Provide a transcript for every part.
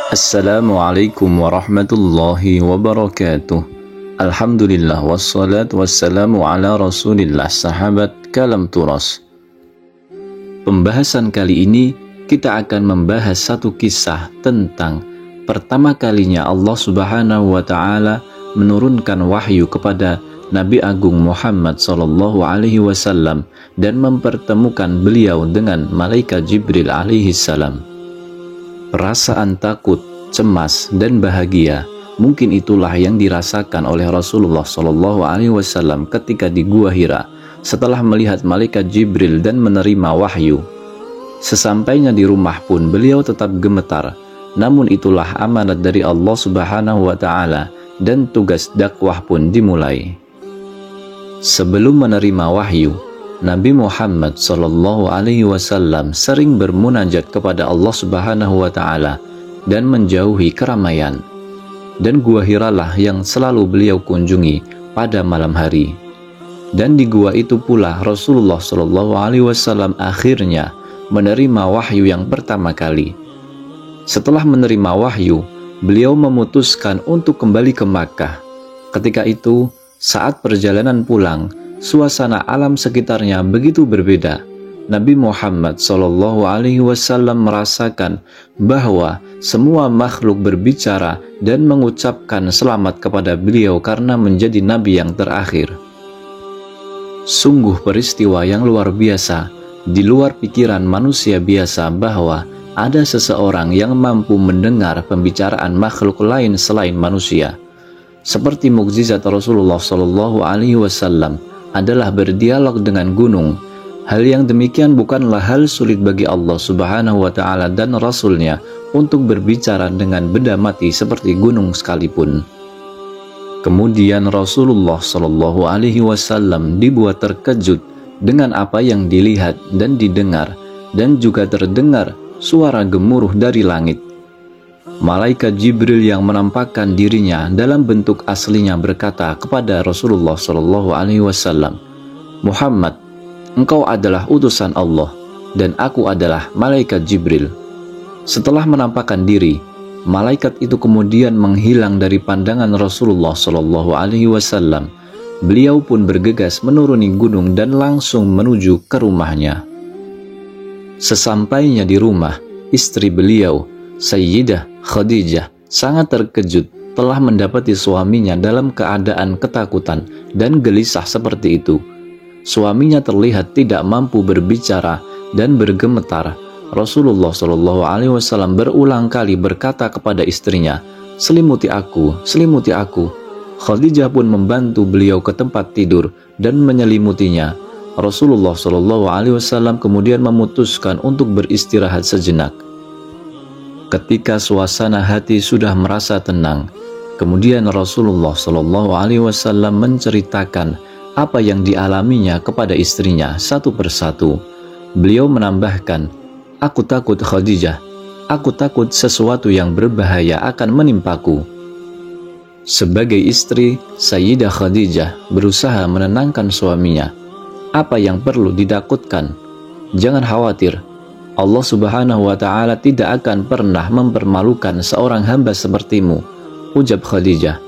Assalamualaikum warahmatullahi wabarakatuh. Alhamdulillah wassalatu wassalamu ala rasulillah, sahabat kalam turas. Pembahasan kali ini kita akan membahas satu kisah tentang pertama kalinya Allah subhanahu wa ta'ala menurunkan wahyu kepada Nabi Agung Muhammad sallallahu alaihi wasallam dan mempertemukan beliau dengan malaikat Jibril alaihi salam. Perasaan takut, cemas, dan bahagia mungkin itulah yang dirasakan oleh Rasulullah Shallallahu Alaihi Wasallam ketika di Gua Hira setelah melihat malaikat Jibril dan menerima wahyu. Sesampainya di rumah pun beliau tetap gemetar, namun itulah amanat dari Allah Subhanahu Wa Taala dan tugas dakwah pun dimulai. Sebelum menerima wahyu, Nabi Muhammad Sallallahu Alaihi Wasallam sering bermunajat kepada Allah Subhanahu Wa Taala dan menjauhi keramaian. Dan Gua Hiralah yang selalu beliau kunjungi pada malam hari. Dan di gua itu pula Rasulullah Sallallahu Alaihi Wasallam akhirnya menerima wahyu yang pertama kali. Setelah menerima wahyu, beliau memutuskan untuk kembali ke Makkah. Ketika itu, saat perjalanan pulang, suasana alam sekitarnya begitu berbeda. Nabi Muhammad Shallallahu Alaihi Wasallam merasakan bahwa semua makhluk berbicara dan mengucapkan selamat kepada beliau karena menjadi nabi yang terakhir. Sungguh peristiwa yang luar biasa, di luar pikiran manusia biasa bahwa ada seseorang yang mampu mendengar pembicaraan makhluk lain selain manusia. Seperti mukjizat Rasulullah Shallallahu Alaihi Wasallam adalah berdialog dengan gunung. Hal yang demikian bukanlah hal sulit bagi Allah Subhanahu wa Ta'ala dan Rasul-Nya untuk berbicara dengan benda mati seperti gunung sekalipun. Kemudian Rasulullah Shallallahu Alaihi Wasallam dibuat terkejut dengan apa yang dilihat dan didengar, dan juga terdengar suara gemuruh dari langit. Malaikat Jibril yang menampakkan dirinya dalam bentuk aslinya berkata kepada Rasulullah Shallallahu Alaihi Wasallam, "Muhammad, engkau adalah utusan Allah dan aku adalah malaikat Jibril." Setelah menampakkan diri, malaikat itu kemudian menghilang dari pandangan Rasulullah Shallallahu Alaihi Wasallam. Beliau pun bergegas menuruni gunung dan langsung menuju ke rumahnya. Sesampainya di rumah, istri beliau, Sayyidah Khadijah, sangat terkejut telah mendapati suaminya dalam keadaan ketakutan dan gelisah seperti itu. Suaminya terlihat tidak mampu berbicara dan bergemetar. Rasulullah Shallallahu Alaihi Wasallam berulang kali berkata kepada istrinya, "Selimuti aku, selimuti aku." Khadijah pun membantu beliau ke tempat tidur dan menyelimutinya. Rasulullah Shallallahu Alaihi Wasallam kemudian memutuskan untuk beristirahat sejenak. Ketika suasana hati sudah merasa tenang, kemudian Rasulullah Shallallahu Alaihi Wasallam menceritakan apa yang dialaminya kepada istrinya satu persatu. Beliau menambahkan, "Aku takut Khadijah, aku takut sesuatu yang berbahaya akan menimpaku." Sebagai istri, Sayyidah Khadijah berusaha menenangkan suaminya. "Apa yang perlu ditakutkan? Jangan khawatir. Allah Subhanahu wa Ta'ala tidak akan pernah mempermalukan seorang hamba sepertimu," ujar Khadijah.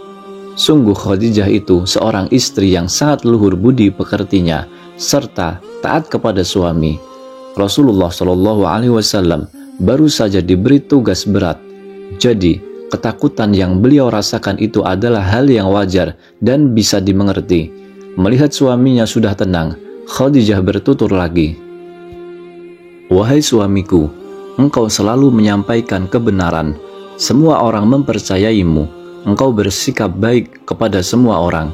Sungguh Khadijah itu seorang istri yang sangat luhur budi pekertinya serta taat kepada suami. Rasulullah Shallallahu Alaihi Wasallam baru saja diberi tugas berat. Jadi ketakutan yang beliau rasakan itu adalah hal yang wajar dan bisa dimengerti. Melihat suaminya sudah tenang, Khadijah bertutur lagi, "Wahai suamiku, engkau selalu menyampaikan kebenaran. Semua orang mempercayaimu. Engkau bersikap baik kepada semua orang.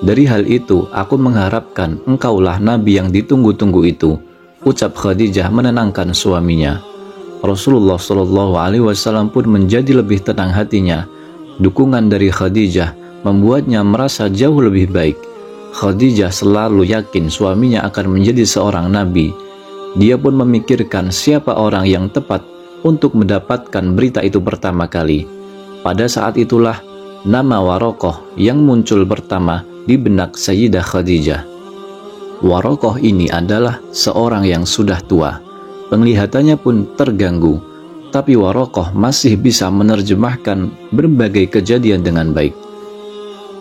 Dari hal itu, aku mengharapkan engkaulah nabi yang ditunggu-tunggu itu," ucap Khadijah menenangkan suaminya. Rasulullah Shallallahu Alaihi Wasallam pun menjadi lebih tenang hatinya. Dukungan dari Khadijah membuatnya merasa jauh lebih baik. Khadijah selalu yakin suaminya akan menjadi seorang nabi. Dia pun memikirkan siapa orang yang tepat untuk mendapatkan berita itu pertama kali. Pada saat itulah nama Warokoh yang muncul pertama di benak Sayyidah Khadijah. Warokoh ini adalah seorang yang sudah tua. Penglihatannya pun terganggu, tetapi Warokoh masih bisa menerjemahkan berbagai kejadian dengan baik.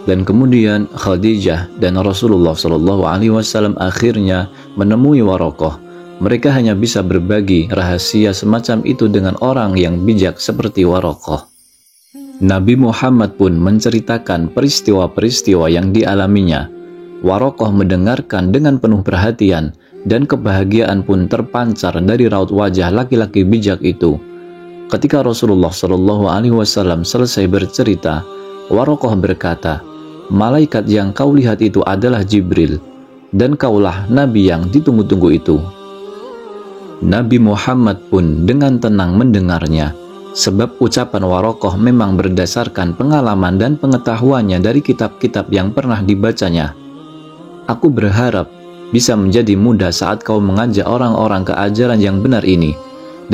Dan kemudian Khadijah dan Rasulullah SAW akhirnya menemui Warokoh. Mereka hanya bisa berbagi rahasia semacam itu dengan orang yang bijak seperti Warokoh. Nabi Muhammad pun menceritakan peristiwa-peristiwa yang dialaminya. Warokoh mendengarkan dengan penuh perhatian, dan kebahagiaan pun terpancar dari raut wajah laki-laki bijak itu. Ketika Rasulullah SAW selesai bercerita, Warokoh berkata, "Malaikat yang kau lihat itu adalah Jibril, dan kaulah Nabi yang ditunggu-tunggu itu." Nabi Muhammad pun dengan tenang mendengarnya, sebab ucapan Warokoh memang berdasarkan pengalaman dan pengetahuannya dari kitab-kitab yang pernah dibacanya. "Aku berharap bisa menjadi mudah saat kau mengajak orang-orang ke ajaran yang benar ini,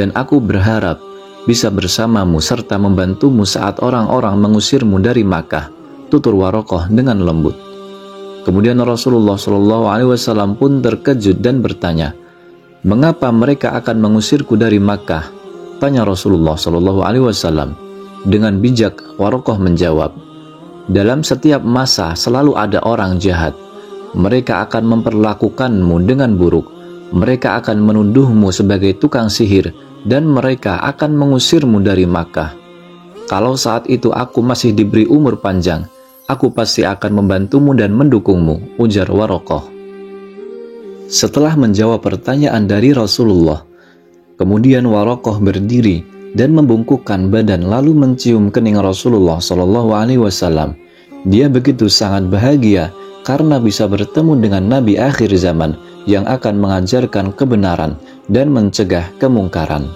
dan aku berharap bisa bersamamu serta membantumu saat orang-orang mengusirmu dari Makkah," tutur Warokoh dengan lembut. Kemudian Rasulullah SAW pun terkejut dan bertanya, "Mengapa mereka akan mengusirku dari Makkah?" tanya Rasulullah SAW. Dengan bijak Warokoh menjawab, "Dalam setiap masa selalu ada orang jahat. Mereka akan memperlakukanmu dengan buruk. Mereka akan menuduhmu sebagai tukang sihir, dan mereka akan mengusirmu dari Makkah. Kalau saat itu aku masih diberi umur panjang, aku pasti akan membantumu dan mendukungmu," ujar Warokoh. Setelah menjawab pertanyaan dari Rasulullah, kemudian Warokoh berdiri dan membungkukkan badan lalu mencium kening Rasulullah SAW. Dia begitu sangat bahagia karena bisa bertemu dengan Nabi akhir zaman yang akan mengajarkan kebenaran dan mencegah kemungkaran.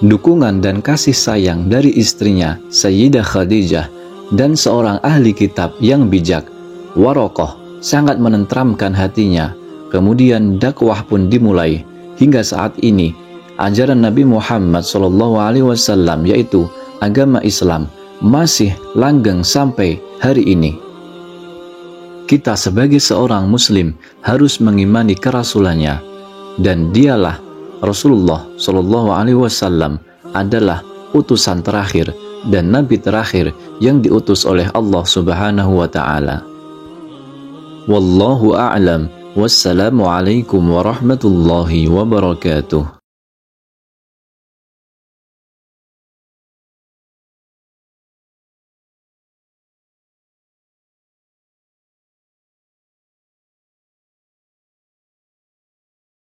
Dukungan dan kasih sayang dari istrinya Sayyidah Khadijah dan seorang ahli kitab yang bijak, Warokoh sangat menenteramkan hatinya. Kemudian dakwah pun dimulai. Hingga saat ini ajaran Nabi Muhammad SAW, yaitu agama Islam, masih langgeng sampai hari ini. Kita sebagai seorang muslim harus mengimani kerasulannya, dan dialah Rasulullah SAW adalah utusan terakhir dan nabi terakhir yang diutus oleh Allah Subhanahu wa taala. Wallahu a'lam. Wassalamualaikum warahmatullahi wabarakatuh.